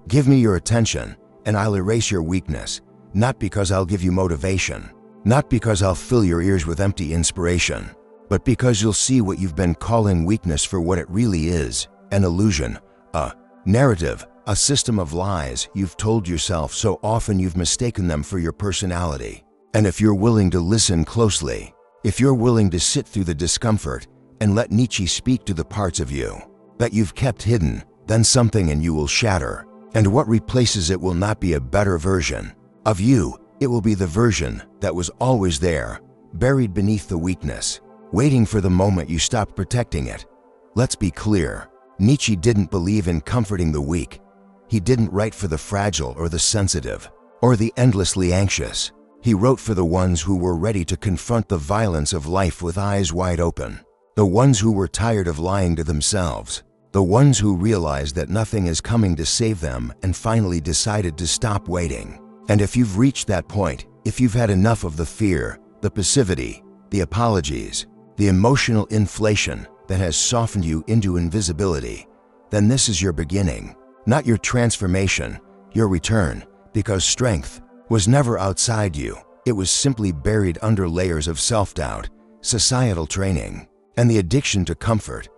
Give me your attention, and I'll erase your weakness, not because I'll give you motivation, not because I'll fill your ears with empty inspiration, but because you'll see what you've been calling weakness for what it really is, an illusion, a narrative, a system of lies you've told yourself so often you've mistaken them for your personality. And if you're willing to listen closely, if you're willing to sit through the discomfort and let Nietzsche speak to the parts of you that you've kept hidden, then something in you will shatter. And what replaces it will not be a better version of you, it will be the version that was always there, buried beneath the weakness, waiting for the moment you stopped protecting it. Let's be clear, Nietzsche didn't believe in comforting the weak. He didn't write for the fragile or the sensitive, or the endlessly anxious. He wrote for the ones who were ready to confront the violence of life with eyes wide open, the ones who were tired of lying to themselves, the ones who realized that nothing is coming to save them and finally decided to stop waiting. And if you've reached that point, if you've had enough of the fear, the passivity, the apologies, the emotional inflation that has softened you into invisibility, then this is your beginning, not your transformation, your return, because strength was never outside you. It was simply buried under layers of self-doubt, societal training, and the addiction to comfort.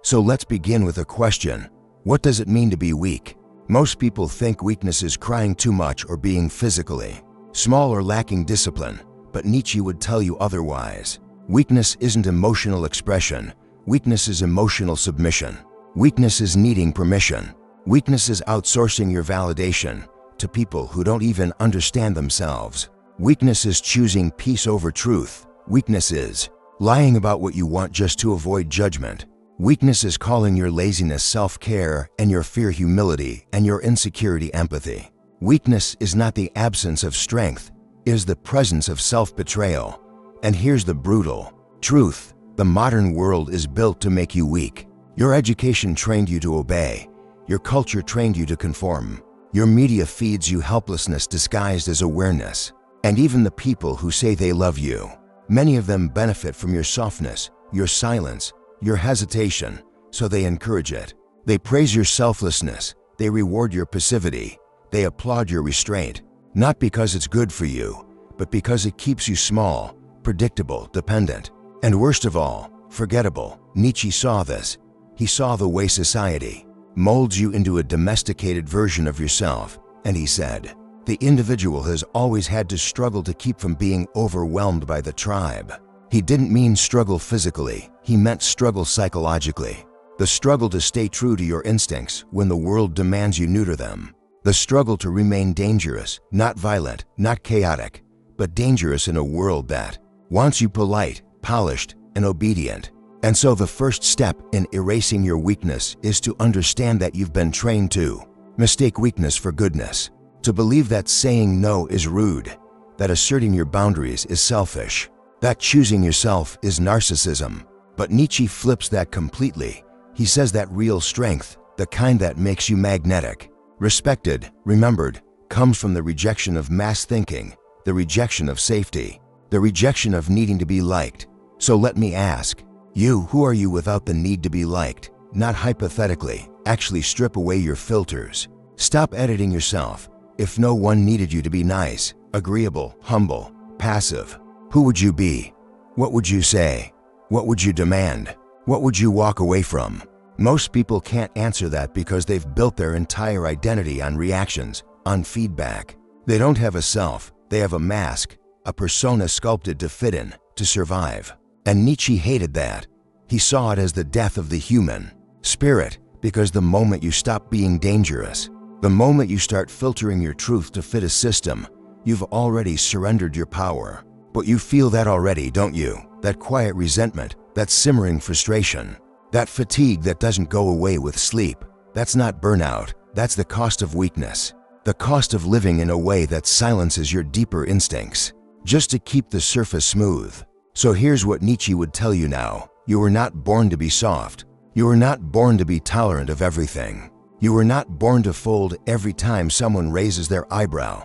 So let's begin with a question. What does it mean to be weak? Most people think weakness is crying too much or being physically small or lacking discipline, but Nietzsche would tell you otherwise. Weakness isn't emotional expression. Weakness is emotional submission. Weakness is needing permission. Weakness is outsourcing your validation to people who don't even understand themselves. Weakness is choosing peace over truth. Weakness is lying about what you want just to avoid judgment. Weakness is calling your laziness self-care and your fear humility and your insecurity empathy. Weakness is not the absence of strength, it is the presence of self-betrayal. And here's the brutal truth. The modern world is built to make you weak. Your education trained you to obey. Your culture trained you to conform. Your media feeds you helplessness disguised as awareness. And even the people who say they love you, many of them benefit from your softness, your silence, your hesitation, so they encourage it. They praise your selflessness. They reward your passivity. They applaud your restraint, not because it's good for you, but because it keeps you small, predictable, dependent, and worst of all, forgettable. Nietzsche saw this. He saw the way society molds you into a domesticated version of yourself, and he said, the individual has always had to struggle to keep from being overwhelmed by the tribe. He didn't mean struggle physically, he meant struggle psychologically. The struggle to stay true to your instincts when the world demands you neuter them. The struggle to remain dangerous, not violent, not chaotic, but dangerous in a world that wants you polite, polished, and obedient. And so the first step in erasing your weakness is to understand that you've been trained to mistake weakness for goodness, to believe that saying no is rude, that asserting your boundaries is selfish, that choosing yourself is narcissism. But Nietzsche flips that completely. He says that real strength, the kind that makes you magnetic, respected, remembered, comes from the rejection of mass thinking, the rejection of safety, the rejection of needing to be liked. So let me ask, you, who are you without the need to be liked? Not hypothetically, actually strip away your filters. Stop editing yourself. If no one needed you to be nice, agreeable, humble, passive, who would you be? What would you say? What would you demand? What would you walk away from? Most people can't answer that because they've built their entire identity on reactions, on feedback. They don't have a self, they have a mask, a persona sculpted to fit in, to survive. And Nietzsche hated that. He saw it as the death of the human spirit, because the moment you stop being dangerous, the moment you start filtering your truth to fit a system, you've already surrendered your power. But you feel that already, don't you? That quiet resentment, that simmering frustration, that fatigue that doesn't go away with sleep. That's not burnout, that's the cost of weakness. The cost of living in a way that silences your deeper instincts, just to keep the surface smooth. So here's what Nietzsche would tell you now. You were not born to be soft. You were not born to be tolerant of everything. You were not born to fold every time someone raises their eyebrow.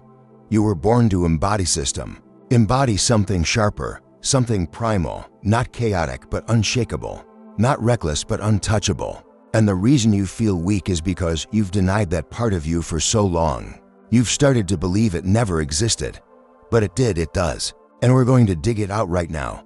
You were born to embody system. Embody something sharper, something primal, not chaotic but unshakable, not reckless but untouchable. And the reason you feel weak is because you've denied that part of you for so long. You've started to believe it never existed. But it did, it does. And we're going to dig it out right now.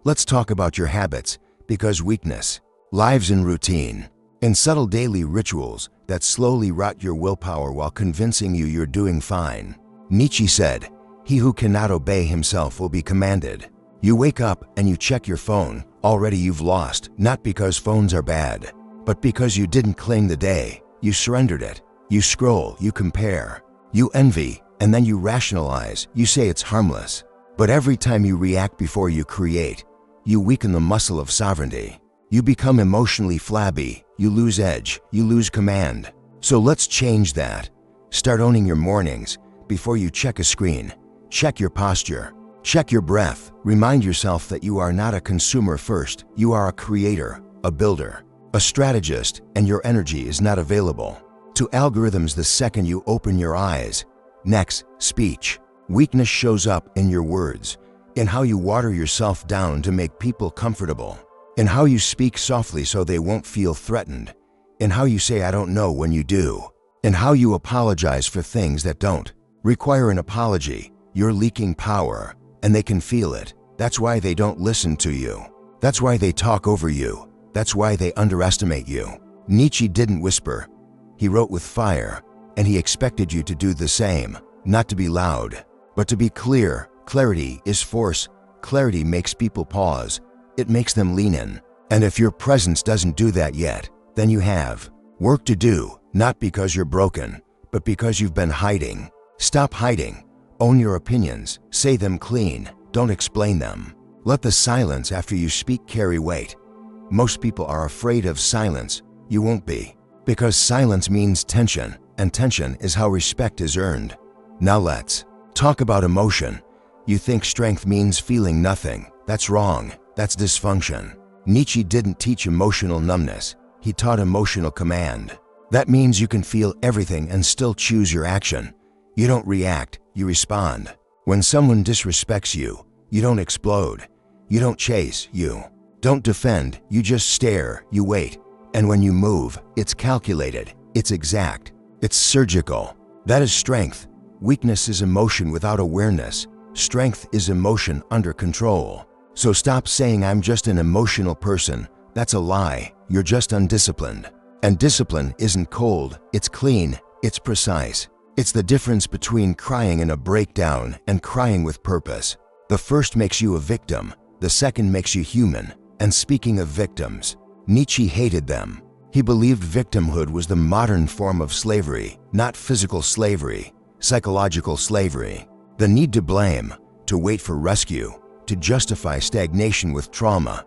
Let's talk about your habits, because weakness lives in routine, in subtle daily rituals that slowly rot your willpower while convincing you you're doing fine. Nietzsche said, "He who cannot obey himself will be commanded." You wake up and you check your phone. Already you've lost, not because phones are bad, but because you didn't claim the day. You surrendered it. You scroll, you compare, you envy, and then you rationalize. You say it's harmless. But every time you react before you create, you weaken the muscle of sovereignty. You become emotionally flabby. You lose edge. You lose command. So let's change that. Start owning your mornings. Before you check a screen, check your posture. Check your breath. Remind yourself that you are not a consumer first. You are a creator, a builder, a strategist, and your energy is not available to algorithms the second you open your eyes. Next, speech. Weakness shows up in your words, in how you water yourself down to make people comfortable, in how you speak softly so they won't feel threatened, in how you say "I don't know" when you do, in how you apologize for things that don't require an apology. You're leaking power, and they can feel it. That's why they don't listen to you. That's why they talk over you. That's why they underestimate you. Nietzsche didn't whisper. He wrote with fire, and he expected you to do the same, not to be loud, but to be clear. Clarity is force. Clarity makes people pause. It makes them lean in. And if your presence doesn't do that yet, then you have work to do, not because you're broken, but because you've been hiding. Stop hiding. Own your opinions. Say them clean. Don't explain them. Let the silence after you speak carry weight. Most people are afraid of silence. You won't be. Because silence means tension, and tension is how respect is earned. Now let's talk about emotion. You think strength means feeling nothing. That's wrong. That's dysfunction. Nietzsche didn't teach emotional numbness. He taught emotional command. That means you can feel everything and still choose your action. You don't react, you respond. When someone disrespects you, you don't explode. You don't chase, you don't defend, you just stare, you wait. And when you move, it's calculated, it's exact, it's surgical. That is strength. Weakness is emotion without awareness. Strength is emotion under control. So stop saying "I'm just an emotional person." That's a lie. You're just undisciplined. And discipline isn't cold, it's clean, it's precise. It's the difference between crying in a breakdown and crying with purpose. The first makes you a victim, the second makes you human. And speaking of victims, Nietzsche hated them. He believed victimhood was the modern form of slavery, not physical slavery, psychological slavery. The need to blame, to wait for rescue, to justify stagnation with trauma.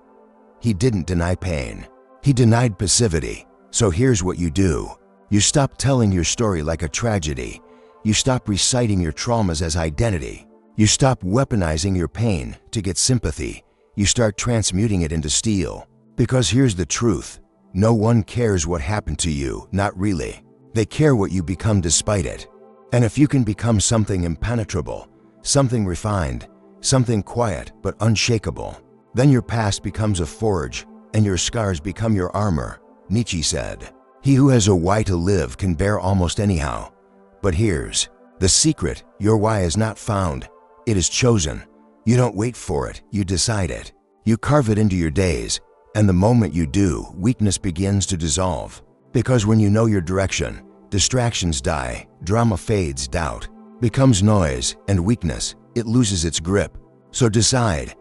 He didn't deny pain. He denied passivity. So here's what you do. You stop telling your story like a tragedy. You stop reciting your traumas as identity. You stop weaponizing your pain to get sympathy. You start transmuting it into steel. Because here's the truth. No one cares what happened to you, not really. They care what you become despite it. And if you can become something impenetrable, something refined, something quiet but unshakable, then your past becomes a forge and your scars become your armor. Nietzsche said, "He who has a why to live can bear almost anyhow." But here's the secret. Your why is not found. It is chosen. You don't wait for it. You decide it. You carve it into your days. And the moment you do, weakness begins to dissolve. Because when you know your direction, distractions die, drama fades, doubt becomes noise, and weakness, it loses its grip. So decide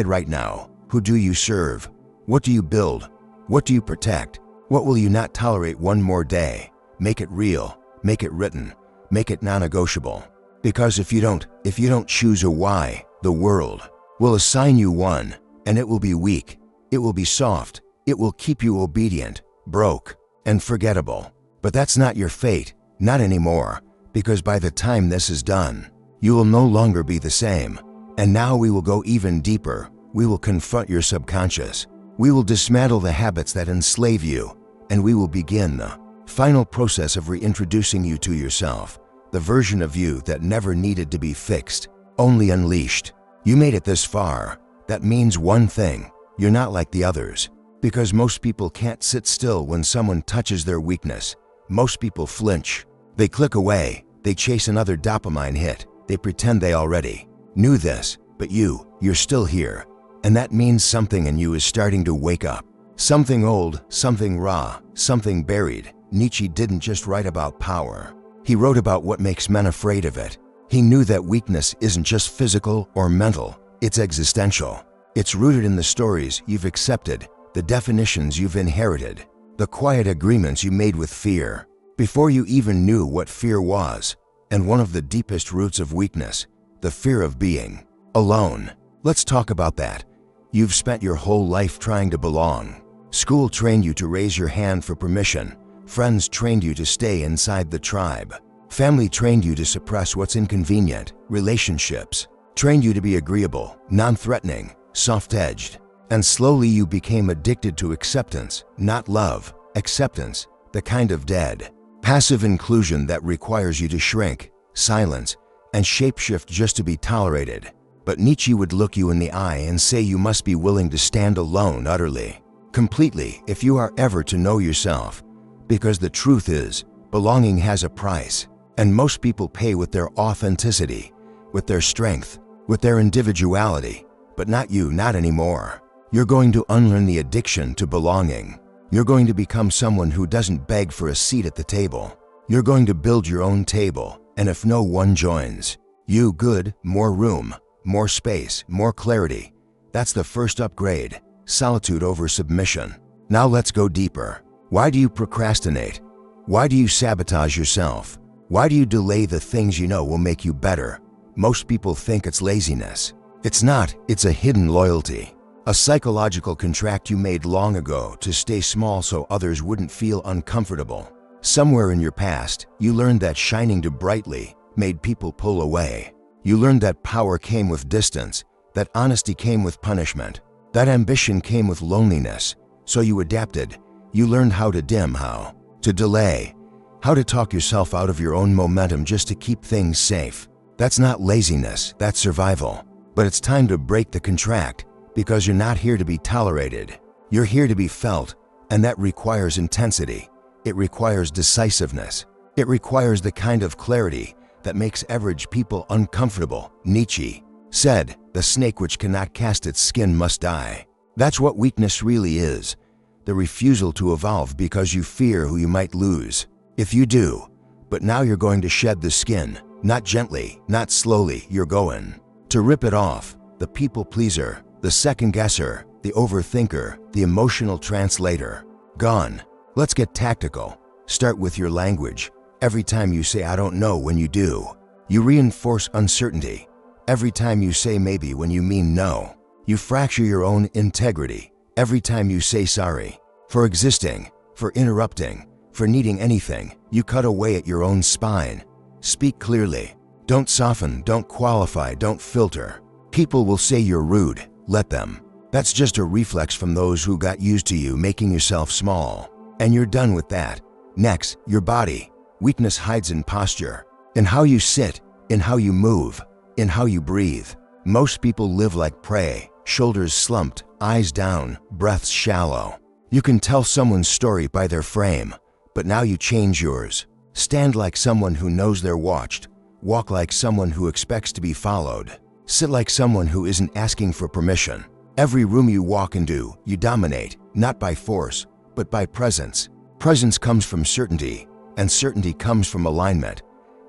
right now. Who do you serve? What do you build? What do you protect? What will you not tolerate one more day? Make it real, make it written, make it non-negotiable. Because if you don't choose a why, the world will assign you one, and it will be weak, it will be soft, it will keep you obedient, broke, and forgettable. But that's not your fate, not anymore, because by the time this is done, you will no longer be the same. And now we will go even deeper. We will confront your subconscious. We will dismantle the habits that enslave you, and we will begin the final process of reintroducing you to yourself, the version of you that never needed to be fixed, only unleashed. You made it this far. That means one thing. You're not like the others. Because most people can't sit still when someone touches their weakness. Most people flinch. They click away. They chase another dopamine hit. They pretend they already knew this, but you're still here. And that means something in you is starting to wake up. Something old, something raw, something buried. Nietzsche didn't just write about power. He wrote about what makes men afraid of it. He knew that weakness isn't just physical or mental, it's existential. It's rooted in the stories you've accepted, the definitions you've inherited, the quiet agreements you made with fear, before you even knew what fear was. And one of the deepest roots of weakness, the fear of being alone. Let's talk about that. You've spent your whole life trying to belong. School trained you to raise your hand for permission. Friends trained you to stay inside the tribe. Family trained you to suppress what's inconvenient. Relationships trained you to be agreeable, non-threatening, soft-edged. And slowly you became addicted to acceptance, not love. Acceptance, the kind of dead, passive inclusion that requires you to shrink, silence, and shapeshift just to be tolerated. But Nietzsche would look you in the eye and say you must be willing to stand alone utterly, completely, if you are ever to know yourself. Because the truth is, belonging has a price, and most people pay with their authenticity, with their strength, with their individuality. But not you, not anymore. You're going to unlearn the addiction to belonging. You're going to become someone who doesn't beg for a seat at the table. You're going to build your own table, and if no one joins, you good, more room, more space, more clarity. That's the first upgrade, solitude over submission. Now let's go deeper. Why do you procrastinate? Why do you sabotage yourself? Why do you delay the things you know will make you better? Most people think it's laziness. It's not, it's a hidden loyalty. A psychological contract you made long ago to stay small so others wouldn't feel uncomfortable. Somewhere in your past, you learned that shining too brightly made people pull away. You learned that power came with distance, that honesty came with punishment, that ambition came with loneliness. So you adapted. You learned how to dim, how to delay, how to talk yourself out of your own momentum just to keep things safe. That's not laziness, that's survival. But it's time to break the contract, because you're not here to be tolerated. You're here to be felt, and that requires intensity. It requires decisiveness. It requires the kind of clarity that makes average people uncomfortable. Nietzsche said, "The snake which cannot cast its skin must die." That's what weakness really is. The refusal to evolve because you fear who you might lose if you do. But now you're going to shed the skin, not gently, not slowly, you're going to rip it off. The people pleaser, the second guesser, the overthinker, the emotional translator, gone. Let's get tactical. Start with your language. Every time you say I don't know when you do, you reinforce uncertainty. Every time you say maybe when you mean no, you fracture your own integrity. Every time you say sorry for existing, for interrupting, for needing anything, you cut away at your own spine. Speak clearly. Don't soften, don't qualify, don't filter. People will say you're rude. Let them. That's just a reflex from those who got used to you making yourself small. And you're done with that. Next, your body. Weakness hides in posture, in how you sit, in how you move, in how you breathe. Most people live like prey, shoulders slumped, eyes down, breaths shallow. You can tell someone's story by their frame, but now you change yours. Stand like someone who knows they're watched. Walk like someone who expects to be followed. Sit like someone who isn't asking for permission. Every room you walk into, you dominate, not by force, but by presence. Presence comes from certainty, and certainty comes from alignment.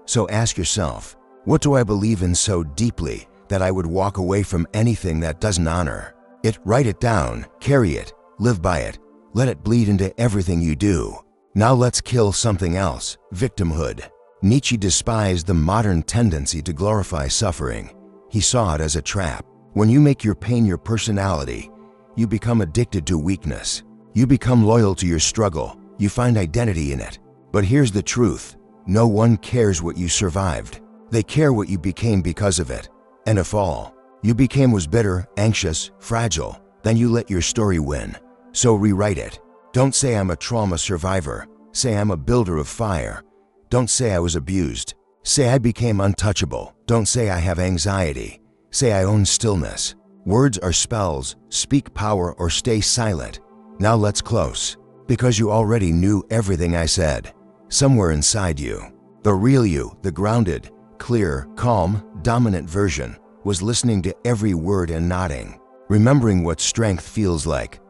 So ask yourself, what do I believe in so deeply that I would walk away from anything that doesn't honor it? Write it down, carry it, live by it, let it bleed into everything you do. Now let's kill something else, victimhood. Nietzsche despised the modern tendency to glorify suffering. He saw it as a trap. When you make your pain your personality, you become addicted to weakness. You become loyal to your struggle. You find identity in it. But here's the truth. No one cares what you survived. They care what you became because of it. And if all you became was bitter, anxious, fragile, then you let your story win. So rewrite it. Don't say I'm a trauma survivor. Say I'm a builder of fire. Don't say I was abused. Say I became untouchable. Don't say I have anxiety. Say I own stillness. Words are spells. Speak power or stay silent. Now let's close. Because you already knew everything I said. Somewhere inside you. The real you, the grounded, clear, calm, dominant version, was listening to every word and nodding. Remembering what strength feels like.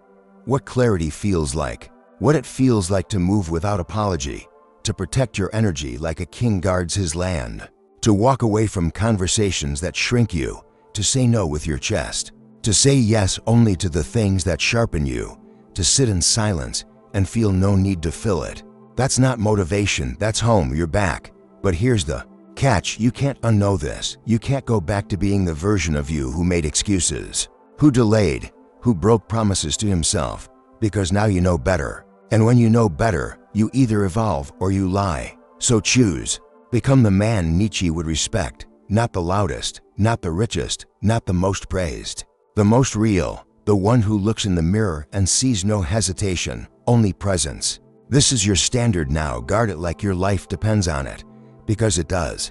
What clarity feels like. What it feels like to move without apology. To protect your energy like a king guards his land. To walk away from conversations that shrink you. To say no with your chest. To say yes only to the things that sharpen you. To sit in silence and feel no need to fill it. That's not motivation, that's home, you're back. But here's the catch, you can't unknow this. You can't go back to being the version of you who made excuses. Who delayed, who broke promises to himself. Because now you know better. And when you know better, you either evolve or you lie. So choose. Become the man Nietzsche would respect. Not the loudest, not the richest, not the most praised. The most real, the one who looks in the mirror and sees no hesitation, only presence. This is your standard now, guard it like your life depends on it. Because it does.